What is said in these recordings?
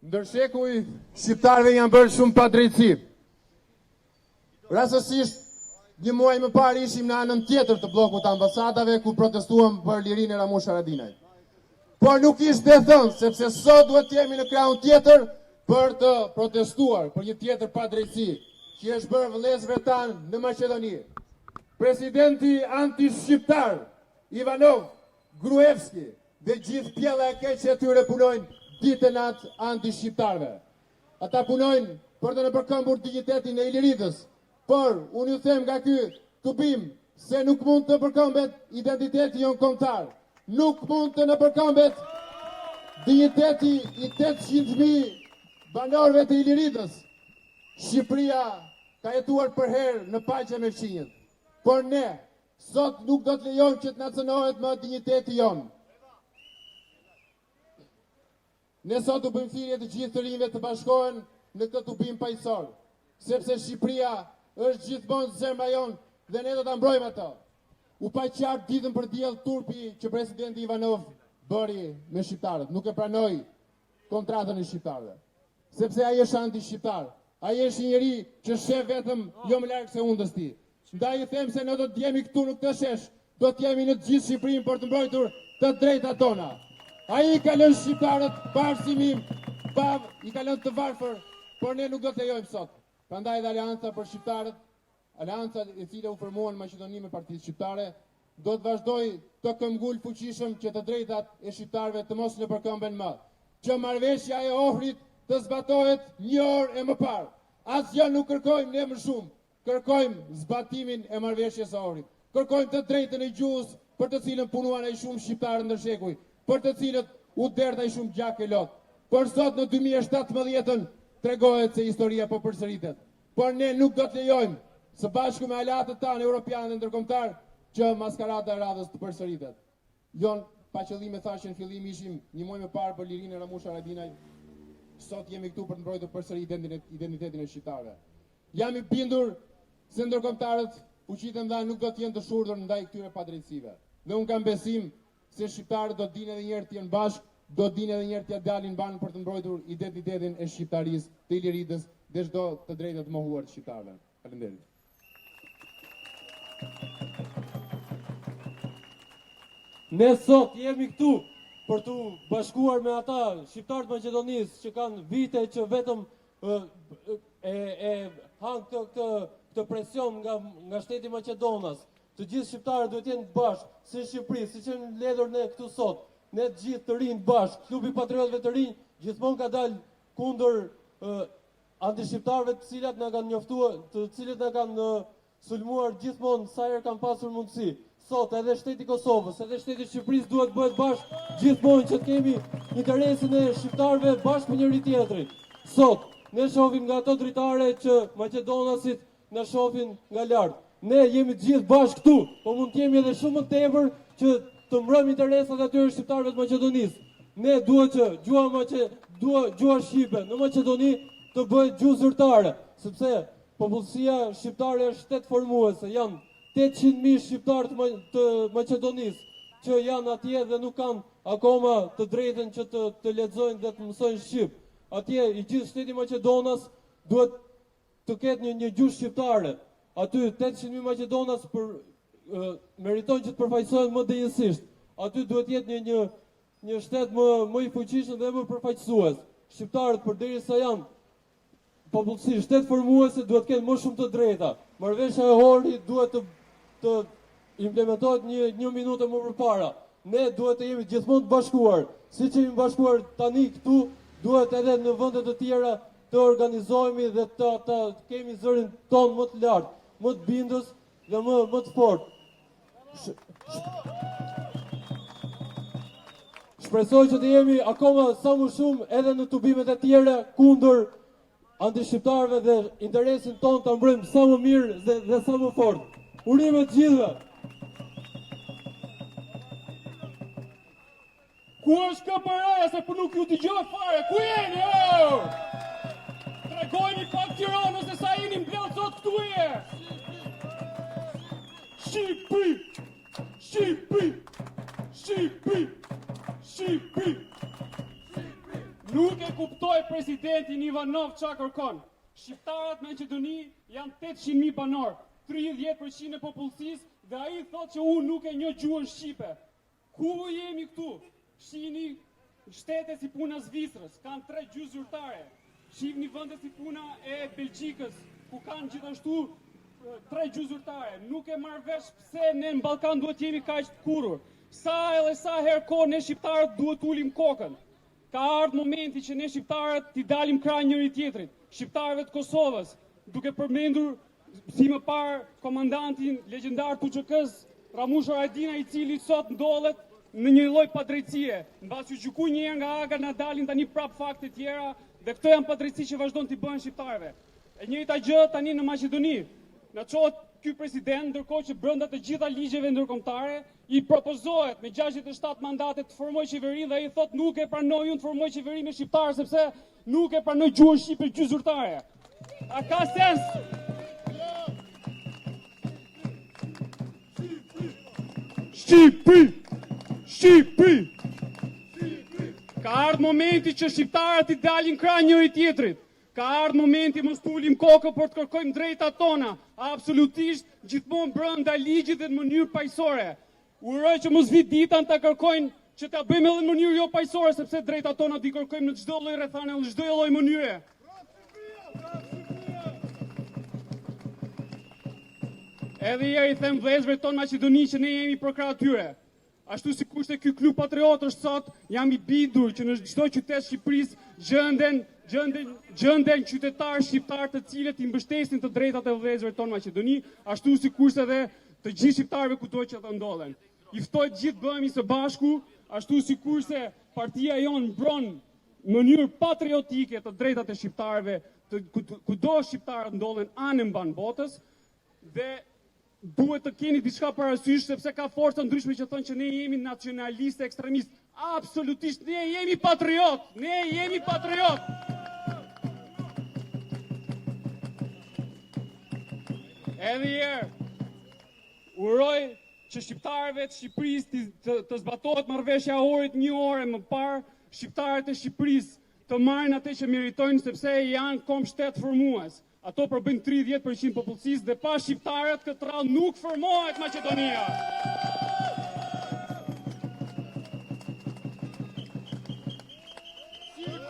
Ndërshekuj, shqiptarëve janë bërë shumë padrejtësi. Rastësisht, një muaj më parë ishim në anën tjetër të bllokut të ambasadave ku protestuam për lirinë e Ramush Haradinajt. Por nuk ishte thënë, sepse sot duhet të jemi në krahun tjetër për të protestuar për një tjetër padrejtësi që është bërë vëllezërve tanë në Maqedoni. Presidenti anti-shqiptar Ivanov, Gruevski dhe gjithë pjella e keqe e tyre punojnë ditë e natë anti-shqiptarve. Ata punojnë për të nëpërkëmbur dignitetin e Iliritës, por unë ju them nga ky tubim se nuk mund të përkëmbet identiteti jon kombëtar. Nuk mund të nëpërkëmbet digniteti i 800.000 banorëve të Iliritës. Shqipëria ka jetuar për herë në paqe me fqinjët, por ne sot nuk do të lejojmë që të na cënohet më digniteti jon. Ne sot u bëjmë thirrje të gjithë të rinjve të bashkohen në këtë tubim paqësor, sepse Shqipëria është gjithmonë zemra jon dhe ne do ta mbrojmë ato. U pa qartë ditën për diell turpi që presidenti Ivanov bëri me shqiptarët, nuk e pranoi kontratën e shqiptarëve, sepse ai është anti-shqiptar. Ai është një njeri që sheh vetëm jo më larg se undës ti. Ndaj i them se ne do të jemi këtu në këtë shesh, do të jemi në të gjithë Shqipërinë për të mbrojtur të drejtat tona. Ai ka lënë shqiptarët pa arsimim, i ka lënë të varfër, por ne nuk do të lejojmë sot. Prandaj dhe Aleanca për shqiptarët, Aleanca e cila u formuan në Maqedoni me Partitë Shqiptare, do të vazhdojë të këmbgul fuqishëm që të drejtat e shqiptarëve të mos nëpërkëmben më. Që marrëveshja e Ohrit të zbatohet një orë e më parë. Asgjë nuk kërkojmë ne më shumë. Kërkojmë zbatimin e marrëveshjes së Ohrit. Kërkojmë të drejtën e gjuhës për të cilën punuan ai shumë shqiptarë ndërshekuj, për të cilët u derdh ai shumë gjak e lot. Por sot në 2017 tregohet se historia po përsëritet. Por ne nuk do të lejojmë së bashku me aleatët tanë europianë dhe ndërkombëtar që maskarada e radhës të përsëritet. Jon, pa qëllime thashë në fillim ishim një muaj më parë për lirinë e Ramush Haradinajt. Sot jemi këtu për të mbrojtur përsëri identitetin e shqiptarëve. Jam i bindur se ndërkombëtarët fuqitë nda nuk do të jenë të shurdhur ndaj këtyre padrejtësive. Dhe unë kam besim se shqiptarët do të dinë edhe një herë të jenë bashkë, do të dinë edhe një herë të dalin banë për të mbrojtur identitetin e shqiptarisë, të Iliritës dhe çdo të drejtat të mohuar të shqiptarëve. Faleminderit. Ne sot jemi këtu për të bashkuar me ata shqiptarët Maqedonisë që kanë vite që vetëm han këtë presion nga shteti Maqedonas. Të gjithë shqiptarët duhet jenë bashkë, si Shqipëri, siç e mbledhur ne këtu sot. Ne të gjithë të rinj bashkë, klubi patriotëve të rinj gjithmonë ka dalë kundër anti-shqiptarëve të cilët na kanë njoftuar, të cilët na kanë sulmuar gjithmonë sa herë kanë pasur mundësi. Sot edhe shteti i Kosovës, edhe shteti i Shqipërisë duhet bëhet bashkë gjithmonë që të kemi interesin e shqiptarëve bashkë me njëri tjetrin. Sot ne shohim nga ato dritare që Maqedonasit na shohin nga lart. Ne jemi të gjithë bashkë këtu, po mund të jemi edhe shumë më tepër që të mbrojmë interesat e atyre shqiptarëve të Maqedonisë. Ne duhet që gjuha shqipe në Maqedoni të bëhet gjuhë zyrtare, sepse popullsia shqiptare është shtet formuese, janë 800.000 shqiptarë të Maqedonisë që janë atje dhe nuk kanë akoma të drejtën që të lexojnë dhe të mësojnë shqip. Atje i gjithë shteti Maqedonas duhet të ketë një gjuhë shqiptare. Aty 800.000 Maqedonas meritojnë që të përfaqësohen më denjësisht. Aty duhet jetë një shtet më i fuqishëm dhe më përfaqësues. Shqiptarët përderisa janë popullsi shtet formuese duhet kenë më shumë të drejta. Marrëveshja e Ohrit duhet të implementohet një minutë më përpara. Ne duhet të jemi gjithmonë të bashkuar. Siç jemi bashkuar tani këtu, duhet edhe në vende të tjera të organizohemi dhe të kemi zërin ton më të lartë, më të bindës dhe më të fortë. Shpresoj që të jemi akoma sa më shumë edhe në tubimet e tjera kundër anti-shqiptarëve dhe interesin ton të mbrojmë sa më mirë dhe sa më fort. Urime të gjithëve. Ku është KPR-ja se për nuk ju dëgjoj fare? Ku jeni? Oh! Tregojeni pak Tiranës se sa jeni mbledh sot këtu e. Shqipëri! Shqipëri! Shqipëri! Shqipëri! Nuk nuk e kuptoj presidentin Ivanov çka kërkon. Shqiptarët në Maqedoni janë 800.000 banor, 30% e popullsisë, dhe ai thotë që unë nuk e njoh gjuhën shqipe. Ku jemi këtu? Shihni shtete si puna Zvicrës, kanë 3 gjysmë zyrtare. Shihni vende si puna e Belgjikës, ku kanë gjithashtu 3 gjysmë zyrtare. Nuk e marr vesh pse ne në Ballkan duhet jemi kaq të kurrë. Sa herë kohë ne shqiptarët duhet ulim kokën. Ka ardhur momenti që ne shqiptarët t'i dalim krah njëri tjetrit. Shqiptarëve të Kosovës, duke përmendur si më parë komandantin legjendar të UÇK-s, Ramush Haradinaj, i cili sot ndodhet në një lloj padrejtësie. Mbasi u gjyku një herë nga Haga, na dalin tani prap fakte tjera, dhe këto janë padrejtësi që vazhdon t'i bëhen shqiptarëve. E njëjta gjë tani në Maqedoni. Na çohet ky president, ndërkohë që brenda të gjitha ligjeve ndërkombëtare i propozohet me 67 mandate të formoj qeveri, dhe ai thotë nuk e pranoj unë të formoj qeveri me shqiptarë sepse nuk e pranoj gjuhën shqipe gjysmë zyrtare. A ka sens? Shqipëri! Ka ardhur momenti që shqiptarët i dalin krah njëri tjetrit. Ka ardhur momenti mos tulim kokën për të kërkojmë drejtat tona, absolutisht gjithmonë brenda ligjit dhe në mënyrë paqësore. Uroj që mos vi ditën ta kërkojnë që ta bëjmë edhe në mënyrë jo paqësore, sepse drejtat tona di kërkojmë në çdo lloj rrethane, në çdo lloj mënyre. Edhe herë i them vëllezërve tonë Maqedoni që ne jemi për krah tyre. Ashtu si kushte ky klub patriot është sot, jam i bindur që në çdo qytet Shqipërisë gjenden qytetarë shqiptar të cilët i mbështesin të drejtat e vëllezërve tonë Maqedoni, ashtu si kushte edhe të gjithë shqiptarëve kudo që ata ndodhen. I ftoj të gjithë bëhemi së bashku, ashtu si kurse partia jonë mbron në mënyrë patriotike të drejtat e shqiptarëve, kudo shqiptarët ndodhen anë mban botës, dhe duhet të keni diçka parasysh, sepse ka forca ndryshme që thonë që ne jemi nacionalistë ekstremistë. Absolutisht, ne jemi patriot, ne jemi patriot. Edhe herë, uroj që shqiptarëve të Shqipërisë të zbatohet marrëveshja e orit 1 orë më parë, shqiptarët e Shqipërisë të marrin atë që meritojnë sepse janë kom shtet formues. Ato përbëjnë 30% popullsisë dhe pa shqiptarët këtë radhë nuk formohet Maqedonia.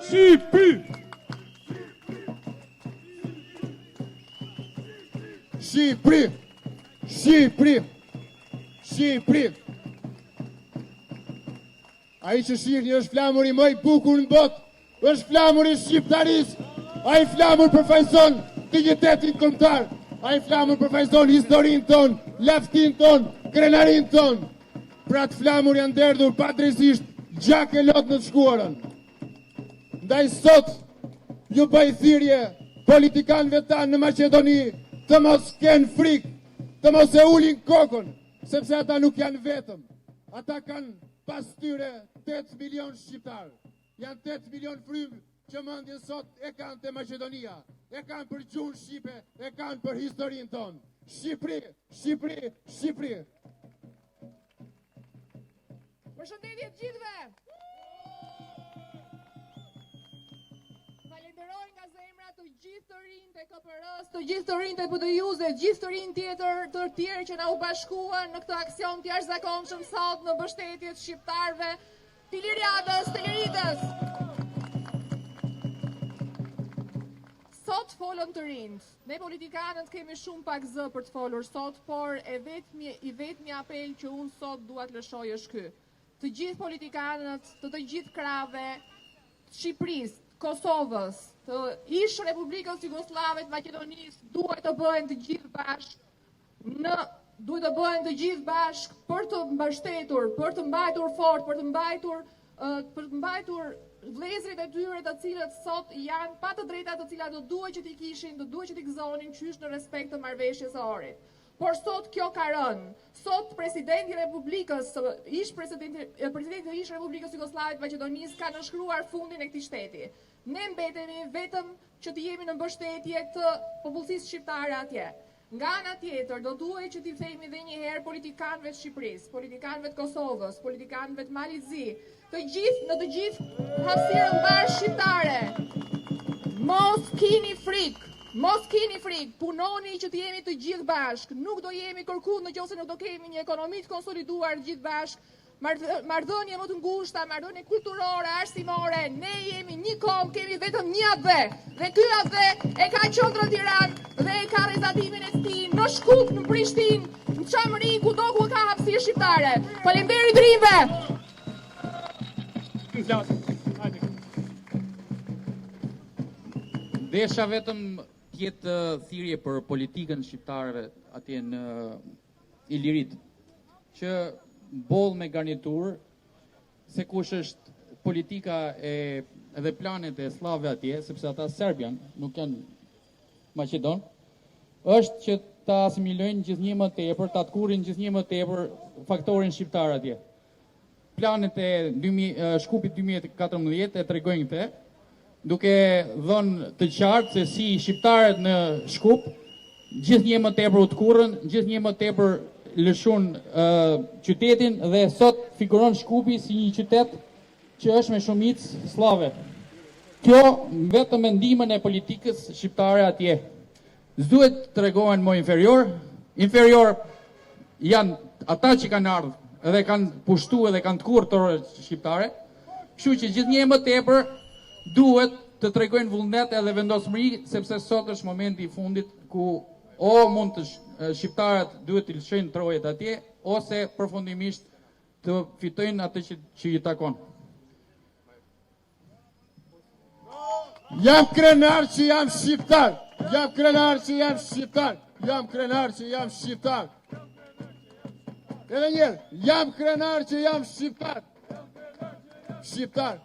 Shqipëri. Ai që shihni është flamuri më i bukur në botë, është flamuri shqiptarisë. Ai flamur përfaqëson dignitetin kombëtar. Ai flamur përfaqëson historinë tonë, laftin tonë, krenarinë tonë. Pra të flamur janë derdhur padrejtisht gjak e lot në të shkuarën. Ndaj sot ju bëj thirrje politikanëve tanë në Maqedoni të mos kenë frikë, të mos e ulin kokën, sepse ata nuk janë vetëm. Ata kanë pas tyre 8 milion shqiptarë. Janë 8 milion frymë që mendjen sot e kanë te Maqedonia, e kanë për gjuhën shqipe, e kanë për historinë tonë. Shqipëri. Përshëndetje të gjithëve. Falenderoj nga zemra të gjithë të rinjtë e KPR-s, të gjithë të rinjtë e PDJ-s, gjithë të rinjtë të tjerë që na u bashkuan në këtë aksion të jashtëzakonshëm sot në mbështetje të shqiptarëve, të liriadës, të liritës. Sot folën të rinjtë. Ne politikanët kemi shumë pak zë për të folur sot, por i vetmi apel që unë sot dua të lëshoj është ky. Të gjithë politikanët, të gjithë krave, të Shqipërisë, Kosovës, të ish Republikës Jugoslave të Maqedonisë, duhet të bëhen të gjithë bashk për të mbështetur, për të mbajtur fort, për të mbajtur vëllezërit e tyre të cilët sot janë pa të drejtat të cilat do duhet që t'i kishin, do duhet që t'i gëzonin qysh në respekt të marrëveshjes së orit. Por sot kjo ka rënë. Sot presidenti i Republikës, presidenti i Republikës Jugoslave të Maqedonisë ka nënshkruar fundin e këtij shteti. Ne mbetemi vetëm që të jemi në mbështetje të popullsisë shqiptare atje. Nga ana tjetër, do duhet që t'i themi edhe një herë politikanëve të Shqipërisë, politikanëve të Kosovës, politikanëve të Malizi, në të gjithë hapësirën bashkë shqiptare. Mos keni frikë, punoni që të jemi të gjithë bashkë. Nuk do jemi kërkuar nëse nuk do kemi një ekonomi të konsoliduar të gjithë bashkë. Marrëdhënie më të ngushta, marrëdhënie kulturore, arsimore, ne jemi një kom, kemi vetëm një AD. Dhe ky AD e ka qendrën Tiranë dhe e ka rrezatimin e tij në Shkup, në Prishtinë, në Çamëri, kudo ku ka hapësirë shqiptare. Faleminderit rinve. Desha vetëm tjetë thirrje për politikën shqiptarëve atje në Ilirit, që boll me garnitur, se kush është politika edhe planet e sllave atje, sepse ata serbian, nuk janë Maqedon, është që ta asimilojnë gjithnjë më tepër, ta tkurin gjithnjë më tepër faktorin shqiptar atje. Planet e Shkupit 2014 e tregojnë këtë, duke dhënë të qartë se si shqiptarët në Shkup gjithnjë më tepër u tkurrën, gjithnjë më tepër lëshun qytetin dhe sot figuron Shkupi si një qytet që është me shumicë slave. Kjo vetëm me ndihmën e politikës shqiptare atje. S'duhet të tregohen më inferior janë ata që kanë ardhur dhe kanë pushtuar dhe kanë tkurrë torët shqiptare. Kështu që gjithnjë më tepër duhet të tregojnë vullnet edhe vendosmëri, sepse sot është momenti i fundit ku o mund të shqiptarët duhet të lëshojnë trojet atje, ose përfundimisht të fitojnë atë që i takon. Jam krenar që jam shqiptar. Jam krenar që jam shqiptar. Jam krenar që jam shqiptar. Edhe njerë, jam krenar që jam shqiptar. Shqiptar.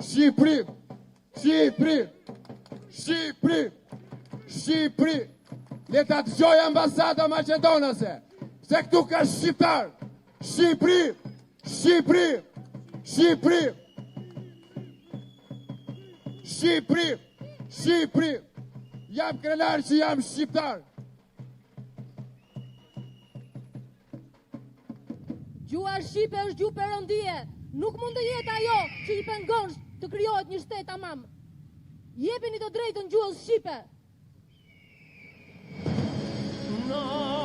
Shqipëri. Shqipëri. Shqipëri. Shqipëri. Le ta dëgjoj ambasada maqedonase. Se këtu ka shqiptar. Shqipëri. Shqipëri. Shqipëri. Shqipëri. Shqipëri. Jam krenar që jam shqiptar. Gjua shqipe është gjuhë perëndie. Nuk mund të jetë ajo që i pengon të krijohet një shtet tamam. Jepini të drejtën gjuhës shqipe. No.